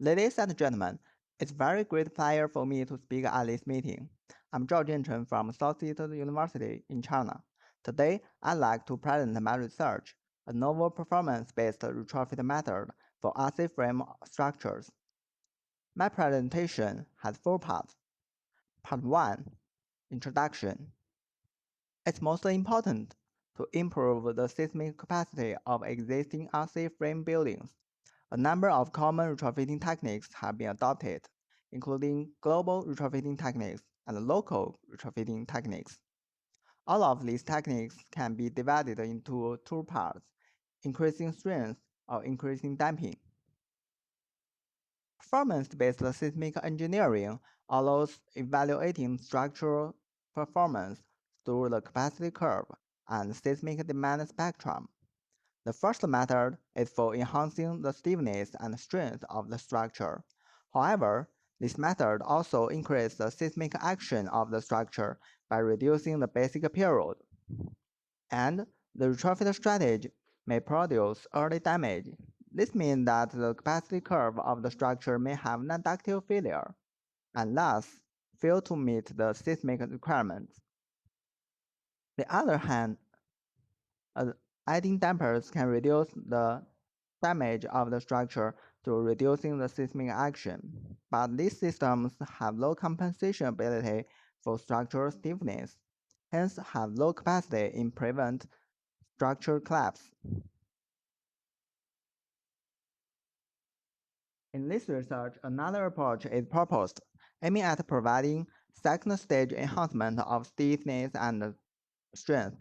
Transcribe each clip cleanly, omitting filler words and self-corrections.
Ladies and gentlemen, it's a very great pleasure for me to speak at this meeting. I'm Zhao JC from Southeast University in China. Today, I'd like to present my research, a novel performance-based retrofit method for RC frame structures. My presentation has four parts. Part 1, Introduction. It's most important to improve the seismic capacity of existing RC frame buildings. A number of common retrofitting techniques have been adopted, including global retrofitting techniques and local retrofitting techniques. All of these techniques can be divided into two parts, increasing strength or increasing damping. Performance-based seismic engineering allows evaluating structural performance through the capacity curve and seismic demand spectrum. The first method is for enhancing the stiffness and strength of the structure. However, this method also increases the seismic action of the structure by reducing the basic period. And the retrofit strategy may produce early damage. This means that the capacity curve of the structure may have non-ductile failure, and thus fail to meet the seismic requirements. On the other hand, adding dampers can reduce the damage of the structure through reducing the seismic action, but these systems have low compensation ability for structural stiffness, hence have low capacity in prevent structure collapse. In this research, another approach is proposed, aiming at providing second-stage enhancement of stiffness and strength.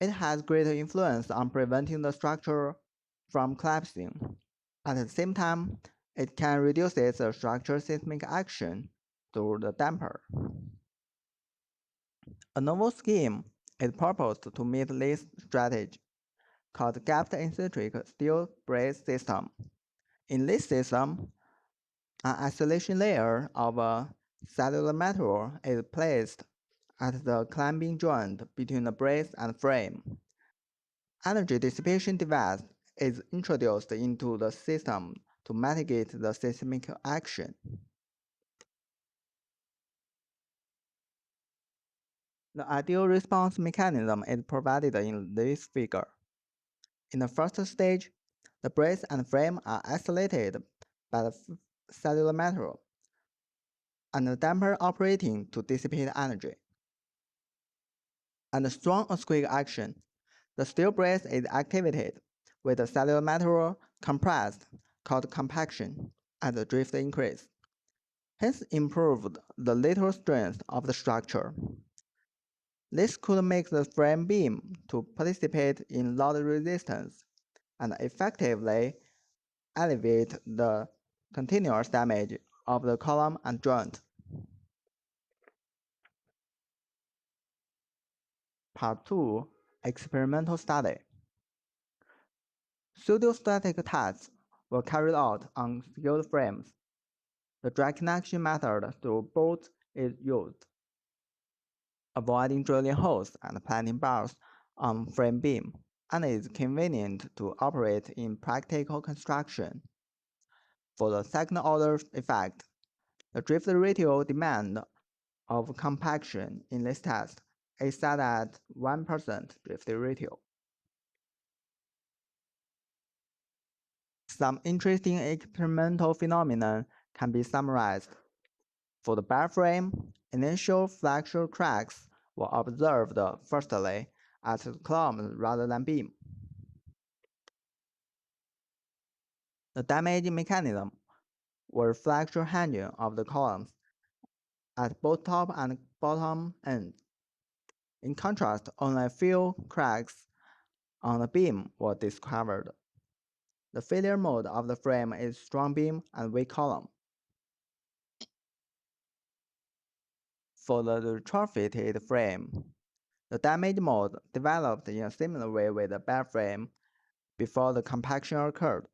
It has greater influence on preventing the structure from collapsing. At the same time, it can reduce the structure seismic action through the damper. A novel scheme is proposed to meet this strategy, called gapped-eccentric steel brace system. In this system, an isolation layer of a cellular material is placed at the clamping joint between the brace and frame. Energy dissipation device is introduced into the system to mitigate the seismic action. The ideal response mechanism is provided in this figure. In the first stage, the brace and frame are isolated by the cellular material, and the damper operating to dissipate energy. And strong earthquake action, the steel brace is activated with the cellular material compressed, called compaction, and the drift increase. Hence improved the lateral strength of the structure. This could make the frame beam to participate in load resistance and effectively alleviate the continuous damage of the column and joint. Part 2, Experimental Study. Pseudostatic tests were carried out on sealed frames. The dry connection method through bolts is used, avoiding drilling holes and planting bars on frame beam, and is convenient to operate in practical construction. For the second-order effect, the drift ratio demand of compaction in this test is set at 1% drift ratio. Some interesting experimental phenomena can be summarized. For the bar frame, initial flexure cracks were observed firstly at the column rather than beam. The damage mechanism was flexure hanging of the columns at both top and bottom ends. In contrast, only a few cracks on the beam were discovered. The failure mode of the frame is strong beam and weak column. For the retrofitted frame, the damage mode developed in a similar way with the bar frame before the compaction occurred.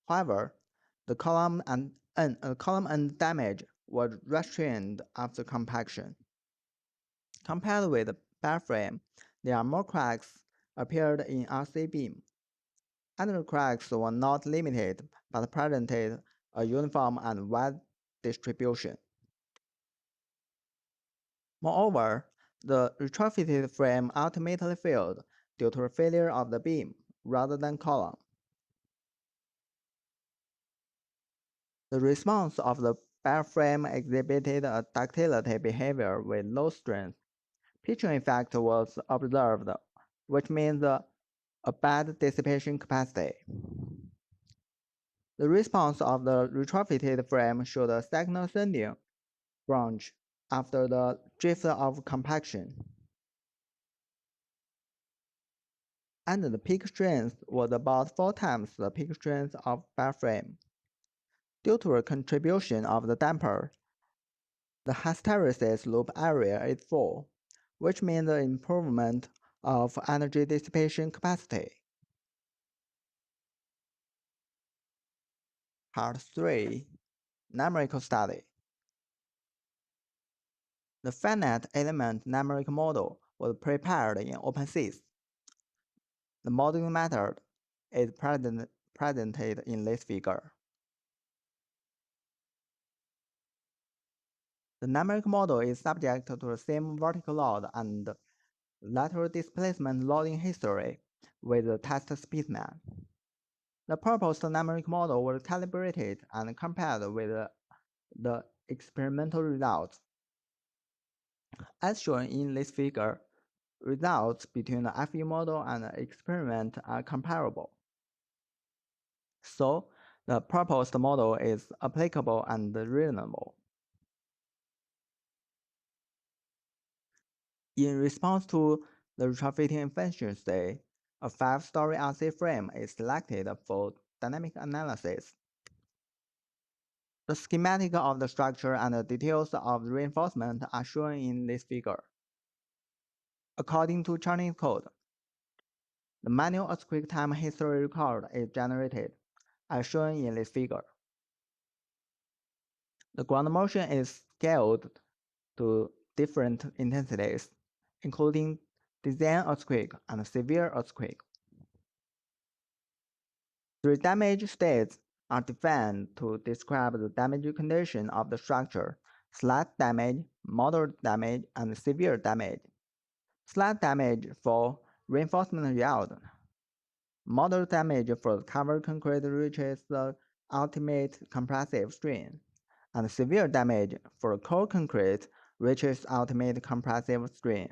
However, the column end damage was restrained after compaction. Compared with the bar frame, there are more cracks appeared in RC beam. and the cracks were not limited but presented a uniform and wide distribution. Moreover, the retrofitted frame ultimately failed due to a failure of the beam rather than column. The response of the bare frame exhibited a ductility behavior with low strength. Pitching effect was observed, which means a bad dissipation capacity. The response of the retrofitted frame showed a second ascending branch after the drift of compaction, and the peak strength was about 4 times the peak strength of bare frame. Due to a contribution of the damper, the hysteresis loop area is full, which means the improvement of energy dissipation capacity. Part 3. Numerical Study. The finite element numerical model was prepared in OpenSys. The modeling method is presented in this figure. The numerical model is subject to the same vertical load and lateral displacement loading history with the test specimen. The proposed numerical model was calibrated and compared with the experimental results. As shown in this figure, results between the FE model and the experiment are comparable. So, the proposed model is applicable and reasonable. In response to the retrofitting efficiency, a 5-story RC frame is selected for dynamic analysis. The schematic of the structure and the details of the reinforcement are shown in this figure. According to Chinese code, the manual earthquake time history record is generated, as shown in this figure. The ground motion is scaled to different intensities, including design earthquake and severe earthquake. 3 damage states are defined to describe the damage condition of the structure: slight damage, moderate damage, and severe damage. Slight damage for reinforcement yield. Moderate damage for covered concrete reaches the ultimate compressive strain, and severe damage for core concrete reaches ultimate compressive strain.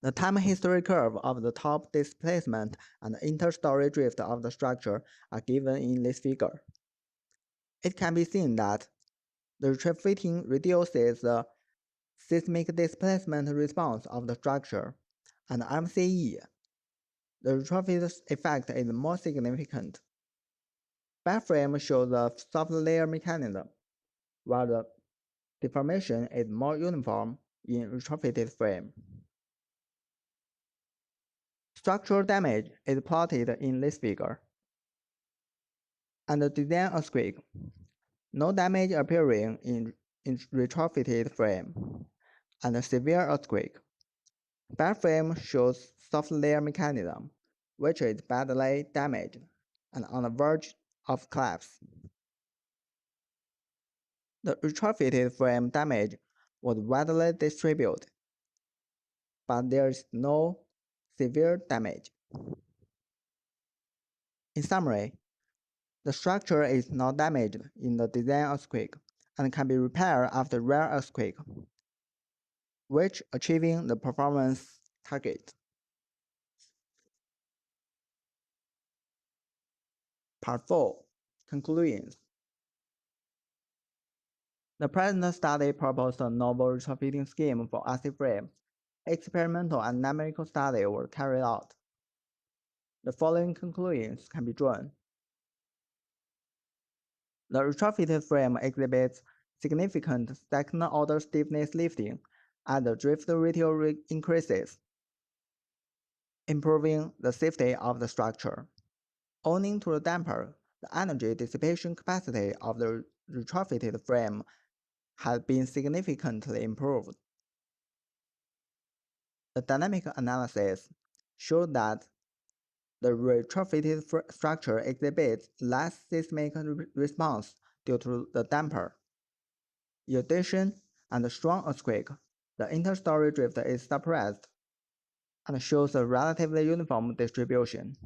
The time history curve of the top displacement and interstory drift of the structure are given in this figure. It can be seen that the retrofitting reduces the seismic displacement response of the structure, and MCE. The retrofit effect is more significant. Bed frame shows the soft layer mechanism, while the deformation is more uniform in retrofitted frame. Structural damage is plotted in this figure. And the design earthquake. No damage appearing in retrofitted frame. And a severe earthquake. Bed frame shows soft layer mechanism, which is badly damaged and on the verge of collapse. The retrofitted frame damage was widely distributed, but there is no severe damage. In summary, the structure is not damaged in the design earthquake and can be repaired after rare earthquake, which achieving the performance target. Part 4. Conclusions. The present study proposed a novel retrofitting scheme for RC frame. Experimental and numerical studies were carried out. The following conclusions can be drawn. The retrofitted frame exhibits significant second-order stiffness lifting as the drift ratio increases, improving the safety of the structure. Owing to the damper, the energy dissipation capacity of the retrofitted frame has been significantly improved. The dynamic analysis show that the retrofitted structure exhibits less seismic response due to the damper. In addition, and a strong earthquake, the interstory drift is suppressed and shows a relatively uniform distribution.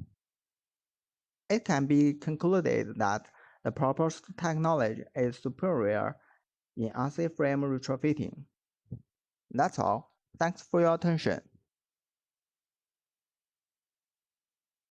It can be concluded that the proposed technology is superior in RC frame retrofitting. That's all. Thanks for your attention.